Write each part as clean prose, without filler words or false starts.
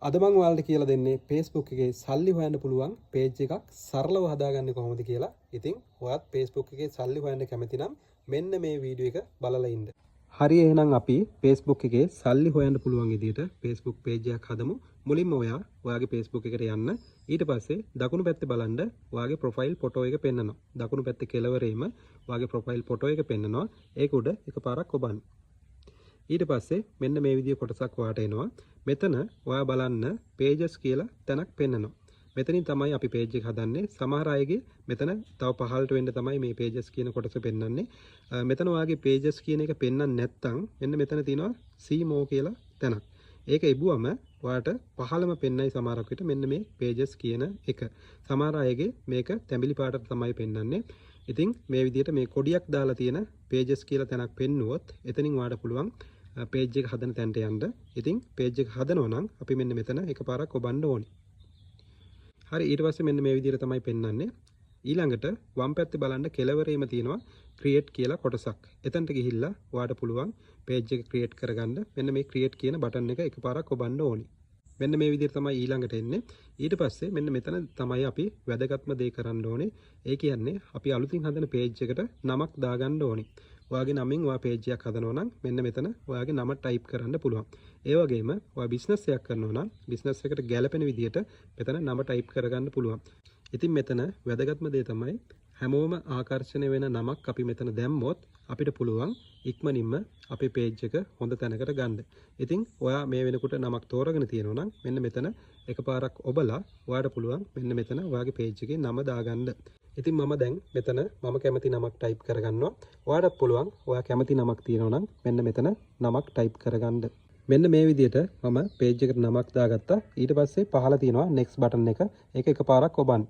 අද මම ඔයාලට කියලා දෙන්නේ Facebook එකේ සල්ලි හොයන්න පුළුවන් page එකක් සරලව හදාගන්නේ කොහොමද කියලා. ඉතින් ඔයාත් Facebook එකේ සල්ලි හොයන්න කැමති නම් මෙන්න මේ වීඩියෝ එක බලලා ඉන්න. හරි එහෙනම් අපි Facebook එකේ සල්ලි හොයන්න පුළුවන් විදිහට Facebook page එකක් හදමු. මුලින්ම ඔයාගේ Facebook එකට යන්න. ඊට පස්සේ දකුණු පැත්තේ බලන්න ඔයාගේ profile photo එක පෙන්නනවා. දකුණු පැත්තේ කෙළවරේම ඔයාගේ profile photo එක පෙන්නනවා. ඒක උඩ එකපාරක් ඔබන්න. ඊට පස්සේ මෙන්න මේ විදිය කොටසක් වාට එනවා. මෙතන ඔයා බලන්න pages කියලා තැනක් පෙන්නනවා. මෙතනින් තමයි අපි page එක හදන්නේ. සමහර අයගේ මෙතන තව පහළට වෙන්න තමයි මේ pages කියන කොටස පෙන්වන්නේ. මෙතන ඔයාගේ pages කියන එක පෙන්වන්නේ නැත්නම් මෙන්න මෙතන තියෙනවා see more කියලා තැනක්. ඒක ඉබුවම ඔයාට පහළම පෙන්නයි සමහරක් විට මෙන්න මේ pages කියන එක. සමහර අයගේ මේක තැඹිලි පාටට තමයි පෙන්වන්නේ. ඉතින් මේ විදිහට මේ කොඩියක් දාලා තියෙන pages කියලා තැනක් පෙන්නුවොත් එතනින් ඔයාට පුළුවන් page එක හදන තැනට යන්න. ඉතින් page එක හදනවා නම් අපි මෙන්න මෙතන එකපාරක් ඔබන්න ඕනේ. හරි ඊට පස්සේ මෙන්න මේ විදිහට තමයි පෙන්වන්නේ. ඊළඟට වම් පැත්තේ බලන්න කෙළවරේම තියෙනවා create කියලා කොටසක්. එතනට ගිහිල්ලා ඔයාට පුළුවන් page එක create කරගන්න. මෙන්න මේ create කියන බටන් එක එකපාරක් ඔබන්න ඕනේ. මෙන්න මේ විදිහට තමයි ඊළඟට එන්නේ. ඊට පස්සේ මෙන්න මෙතන තමයි අපි වැදගත්ම දේ කරන්න ඕනේ. ඒ කියන්නේ අපි අලුතින් හදන page එකට නමක් දාගන්න ඕනේ. ඔයාගේ නමින් ඔයා page එකක් හදනවා නම් මෙන්න මෙතන ඔයාගේ නම type කරන්න පුළුවන්. ඒ වගේම ඔයා business එකක් කරනවා නම් business එකට ගැලපෙන විදිහට මෙතන නම type කරගන්න පුළුවන්. ඉතින් මෙතන වැදගත්ම දේ තමයි හැමෝම ආකර්ෂණය වෙන නමක් අපි මෙතන දැම්මොත් අපිට පුළුවන් ඉක්මනින්ම අපේ page එක හොඳ තැනකට ගන්න. ඉතින් ඔයා මේ වෙනකොට නමක් තෝරගෙන තියෙනවා නම් මෙන්න මෙතන එකපාරක් ඔබලා ඔයාට පුළුවන් මෙන්න මෙතන ඔයාගේ page එකේ නම දාගන්න. ඉතින් මම දැන් මෙතන මම කැමති නමක් type කරගන්නවා. ඔයාටත් පුළුවන් ඔයා කැමති නමක් තියෙනවා නම් මෙන්න මෙතන නමක් type කරගන්න. මෙන්න මේ විදිහට මම page එකට නමක් දාගත්තා. ඊට පස්සේ පහළ තියෙනවා next button එක. ඒක එකපාරක් ඔබන්න.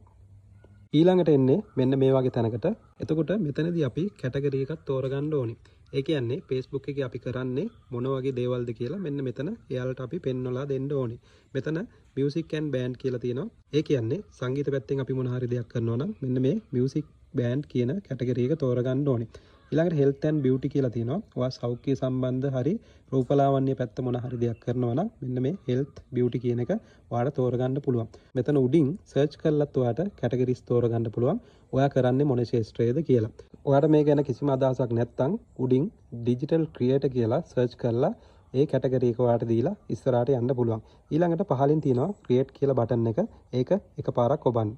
ඊළඟට එන්නේ මෙන්න මේ වගේ තැනකට. එතකොට මෙතනදී අපි කැටගරි එකක් තෝරගන්න ඕනේ. ඒ කියන්නේ Facebook එකේ අපි කරන්නේ මොන වගේ දේවල්ද කියලා මෙන්න මෙතන එයාලට අපි පෙන්වලා දෙන්න ඕනේ. මෙතන music and band කියලා තියෙනවා. ඒ කියන්නේ සංගීත පැත්තෙන් අපි මොන හරි දෙයක් කරනවා නම් මෙන්න මේ music band කියන කැටගරි එක තෝරගන්න ඕනේ. ඊළඟට health and beauty කියලා තියෙනවා. ඔයා සෞඛ්‍ය සම්බන්ධ හරි රූපලාවන්‍ය පැත්ත මොන හරි දෙයක් කරනවා නම් මෙන්න මේ health beauty කියන එක ඔයාට තෝරගන්න පුළුවන්. මෙතන උඩින් search කරලත් ඔයාට categories තෝරගන්න පුළුවන්. ඔයා කරන්නේ මොන ක්ෂේත්‍රයේද කියලා. ඔයාට මේ ගැන කිසිම අදහසක් නැත්නම් උඩින් digital creator කියලා search කරලා ඒ category එක ඔයාට දීලා ඉස්සරහට යන්න පුළුවන්. ඊළඟට පහලින් තියෙනවා create කියලා button එක. ඒක එකපාරක් ඔබන්න.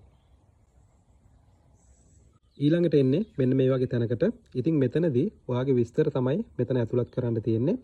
ඊළඟට එන්නේ මෙන්න මේ වගේ තැනකට. ඉතින් මෙතනදී ඔයාගේ විස්තර තමයි මෙතන ඇතුළත් කරන්න තියෙන්නේ.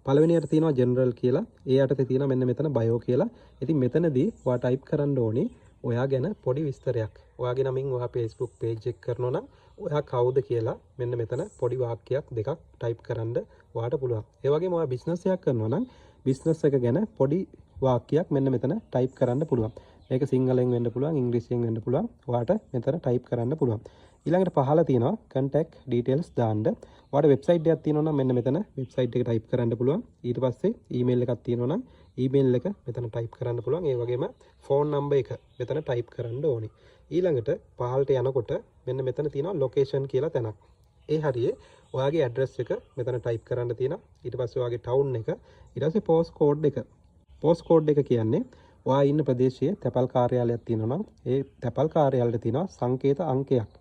පළවෙනියට තියෙනවා general කියලා. ඒ යටතේ තියෙනවා මෙන්න මෙතන bio කියලා. ඉතින් මෙතනදී ඔයා type කරන්න ඕනේ ඔයා ගැන පොඩි විස්තරයක්. ඔයාගේ නමින් ඔයා Facebook page එක කරනවා නම් ඔයා කවුද කියලා මෙන්න මෙතන පොඩි වාක්‍යයක් දෙකක් type කරන්න ඔයාට පුළුවන්. ඒ වගේම ඔයා business එකක් කරනවා නම් business එක ගැන පොඩි වාක්‍යයක් මෙන්න මෙතන type කරන්න පුළුවන්. මේක සිංහලෙන් වෙන්න පුළුවන්, ඉංග්‍රීසියෙන් වෙන්න පුළුවන්. ඔයාට මෙතන type කරන්න පුළුවන්. ඊළඟට පහළ තියෙනවා contact details දාන්න. ඔයාට website එකක් තියෙනවා නම් මෙන්න මෙතන website එක type කරන්න පුළුවන්. ඊට පස්සේ email එකක් තියෙනවා නම් email එක මෙතන type කරන්න පුළුවන්. ඒ වගේම phone number එක මෙතන type කරන්න ඕනේ. ඊළඟට පහළට යනකොට මෙන්න මෙතන තියෙනවා location කියලා තැනක්. ඒ හරියේ ඔයාගේ address එක මෙතන type කරන්න තියෙනවා. ඊට පස්සේ ඔයාගේ town එක, ඊට පස්සේ post code එක. post code එක කියන්නේ ඔයා ඉන්න ප්‍රදේශයේ තැපැල් කාර්යාලයක් තියෙනවා නම් ඒ තැපැල් කාර්යාලයට තියෙනවා සංකේත අංකයක්.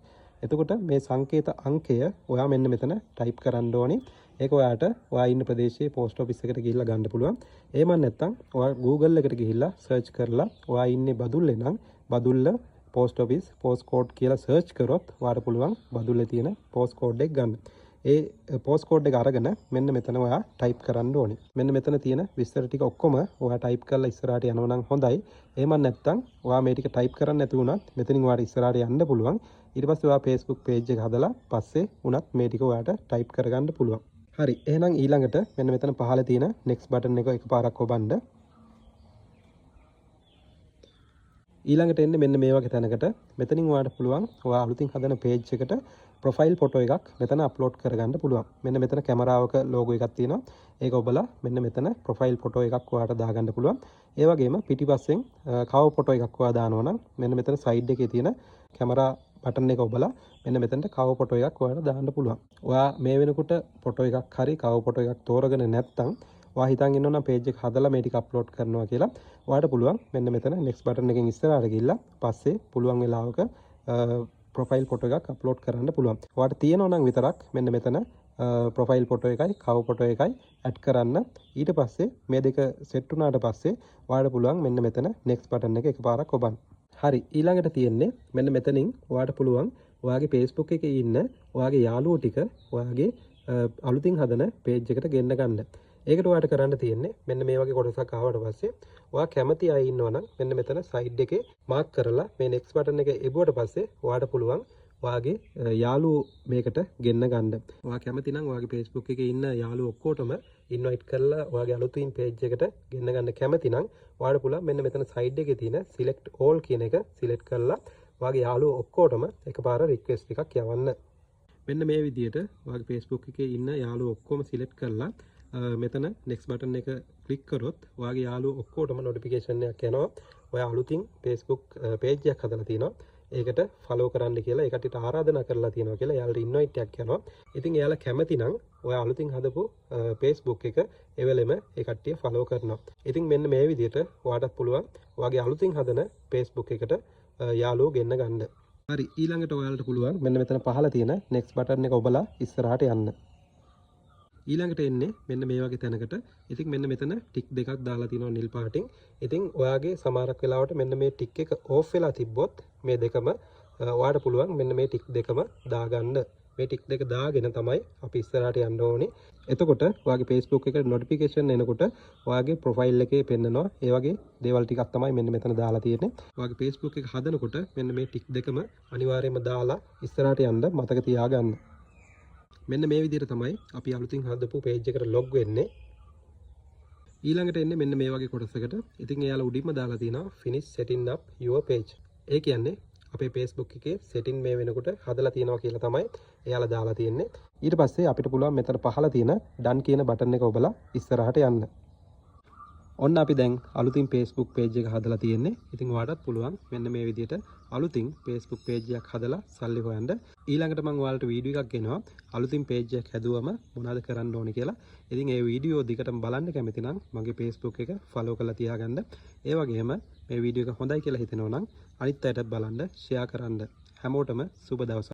එතකොට මේ සංකේත අංකය ඔයා මෙන්න මෙතන type කරන්න ඕනේ. ඒක ඔයාට ඔයා ඉන්න ප්‍රදේශයේ post office එකට ගිහිල්ලා ගන්න පුළුවන්. එහෙම නැත්නම් ඔයා Google එකට ගිහිල්ලා search කරලා ඔයා ඉන්නේ බදුල්ලේ නම් Badulla post office post code කියලා search කරොත් ඔයාට පුළුවන් බදුල්ලේ තියෙන post code එක ගන්න. ඒ post code එක අරගෙන මෙන්න මෙතන ඔයා type කරන්න ඕනේ. මෙන්න මෙතන තියෙන විස්තර ටික ඔක්කොම ඔයා type කරලා ඉස්සරහට යනවා නම් හොඳයි. එහෙම නැත්නම් ඔයා මේ ටික type කරන්න නැති වුණත් මෙතනින් ඔයාට ඉස්සරහට යන්න පුළුවන්. ඊට පස්සේ ඔයා Facebook page එක හදලා පස්සේ උනත් මේ ටික ඔයාට type කරගන්න පුළුවන්. හරි. එහෙනම් ඊළඟට මෙන්න මෙතන පහළ තියෙන next button එක එකපාරක් ඔබන්න. ඊළඟට එන්නේ මෙන්න මේ වගේ තැනකට. මෙතනින් ඔයාට පුළුවන් ඔයා අලුතින් හදන page එකට profile photo එකක් මෙතන upload කරගන්න පුළුවන්. මෙන්න මෙතන කැමරාවක logo එකක් තියෙනවා. ඒක ඔබලා මෙන්න මෙතන profile photo එකක් ඔයාට දාගන්න පුළුවන්. ඒ වගේම පිටිපස්සෙන් cover photo එකක් ඔයා දානවා නම් මෙන්න මෙතන side එකේ තියෙන කැමරා බටන් එක ඔබලා මෙන්න මෙතනට cover photo එකක් ඔයාලා දාන්න පුළුවන්. ඔයා මේ වෙනකොට photo එකක් හරි cover photo එකක් තෝරගෙන නැත්නම් ඔයා හිතන් ඉන්නවනම් page එක හදලා මේ ටික අප්ලෝඩ් කරනවා කියලා ඔයාට පුළුවන් මෙන්න මෙතන next button එකෙන් ඉස්සරහට ගිහිල්ලා පස්සේ පුළුවන් වෙලාවක profile photo එකක් අප්ලෝඩ් කරන්න පුළුවන්. ඔයාට තියෙනවා නම් විතරක් මෙන්න මෙතන profile photo එකයි cover photo එකයි add කරන්න. ඊට පස්සේ මේ දෙක set වුණාට පස්සේ ඔයාට පුළුවන් මෙන්න මෙතන next button එක එකපාරක් ඔබන්න. හරි, ඊළඟට තියෙන්නේ මෙන්න මෙතනින් ඔයාට පුළුවන් ඔයාගේ Facebook එකේ ඉන්න ඔයාගේ යාළුවෝ ටික ඔයාගේ අලුතින් හදන page එකට ගෙන්න ගන්න. ඒකට ඔයාට කරන්න තියෙන්නේ මෙන්න මේ වගේ කොටසක් ආවට පස්සේ ඔයා කැමති අය ඉන්නවනම් මෙන්න මෙතන side එකේ mark කරලා මේ next button එක එබුවට පස්සේ ඔයාට පුළුවන් ඔයාගේ යාළුවෝ මේකට ගෙන්න ගන්න. ඔයා කැමති නම් ඔයාගේ Facebook එකේ ඉන්න යාළුවෝ ඔක්කොටම invite කරලා ඔයාගේ අලුතින් page එකට ගෙන්න ගන්න කැමති නම් ඔයාට පුළුවන් මෙන්න මෙතන side එකේ තියෙන select all කියන එක select කරලා ඔයාගේ යාළුවෝ ඔක්කොටම එකපාර request එකක් යවන්න. මෙන්න මේ විදිහට ඔයාගේ Facebook එකේ ඉන්න යාළුවෝ ඔක්කොම select කරලා මෙතන next button එක click කරොත් ඔයාගේ යාළුවෝ ඔක්කොටම notification එකක් යනවා. ඔයා අලුතින් Facebook page එකක් හදලා තිනවා. ඒකට follow කරන්න කියලා ඒ කට්ටියට ආරාධනා කරලා තියෙනවා කියලා එයාලට invite එකක් යනවා. ඉතින් එයාලා කැමති නම් ඔයා අලුතින් හදපු Facebook එක එවෙලෙම ඒ කට්ටිය follow කරනවා. ඉතින් මෙන්න මේ විදිහට ඔයාටත් පුළුවන් ඔයාගේ අලුතින් හදන Facebook එකට යාළුවෝ ගෙන්න ගන්න. හරි, ඊළඟට ඔයාලට පුළුවන් මෙන්න මෙතන පහළ තියෙන next button එක ඔබලා ඉස්සරහට යන්න. ඊළඟට එන්නේ මෙන්න මේ වගේ තැනකට. ඉතින් මෙන්න මෙතන ටික් දෙකක් දාලා තිනවා නිල් පාටින්. ඉතින් ඔයාගේ සමහරක් වෙලාවට මෙන්න මේ ටික් එක ඕෆ් වෙලා තිබ්බොත් මේ දෙකම ඔයාට පුළුවන් මෙන්න මේ ටික් දෙකම දාගන්න. මේ ටික් දෙක දාගෙන තමයි අපි ඉස්සරහට යන්න ඕනේ. එතකොට ඔයාගේ Facebook එකට notification එනකොට ඔයාගේ profile එකේ පෙන්නනවා. ඒ වගේ දේවල් ටිකක් තමයි මෙන්න මෙතන දාලා තියෙන්නේ. ඔයාගේ Facebook එක හදනකොට මෙන්න මේ ටික් දෙකම අනිවාර්යයෙන්ම දාලා ඉස්සරහට යන්න මතක තියාගන්න. මෙන්න මේ විදිහට තමයි අපි අලුතින් හදපු page එකට log වෙන්නේ. ඊළඟට එන්නේ මෙන්න මේ වගේ කොටසකට. ඉතින් එයාලා උඩින්ම දාලා තියෙනවා finish setting up your page. ඒ කියන්නේ අපේ Facebook එකේ setting මේ වෙනකොට හදලා තියෙනවා කියලා තමයි එයාලා දාලා තියෙන්නේ. ඊට පස්සේ අපිට පුළුවන් මෙතන පහළ තියෙන done කියන button එක ඔබලා ඉස්සරහට යන්න. ඔන්න අපි දැන් අලුතින් Facebook page එක හදලා තියෙන්නේ. ඉතින් ඔයාලටත් පුළුවන් මෙන්න මේ විදිහට අලුතින් Facebook page එකක් හදලා සල්ලි හොයන්න. ඊළඟට මම ඔයාලට වීඩියෝ එකක් ගෙනවා අලුතින් page එකක් හැදුවම මොනවද කරන්න ඕනේ කියලා. ඉතින් ඒ වීඩියෝ දිගටම බලන්න කැමති නම් මගේ Facebook එක follow කරලා තියාගන්න. ඒ වගේම මේ වීඩියෝ එක හොඳයි කියලා හිතෙනවා නම් අනිත් අයටත් බලන්න share කරන්න. හැමෝටම සුබ දවසක්.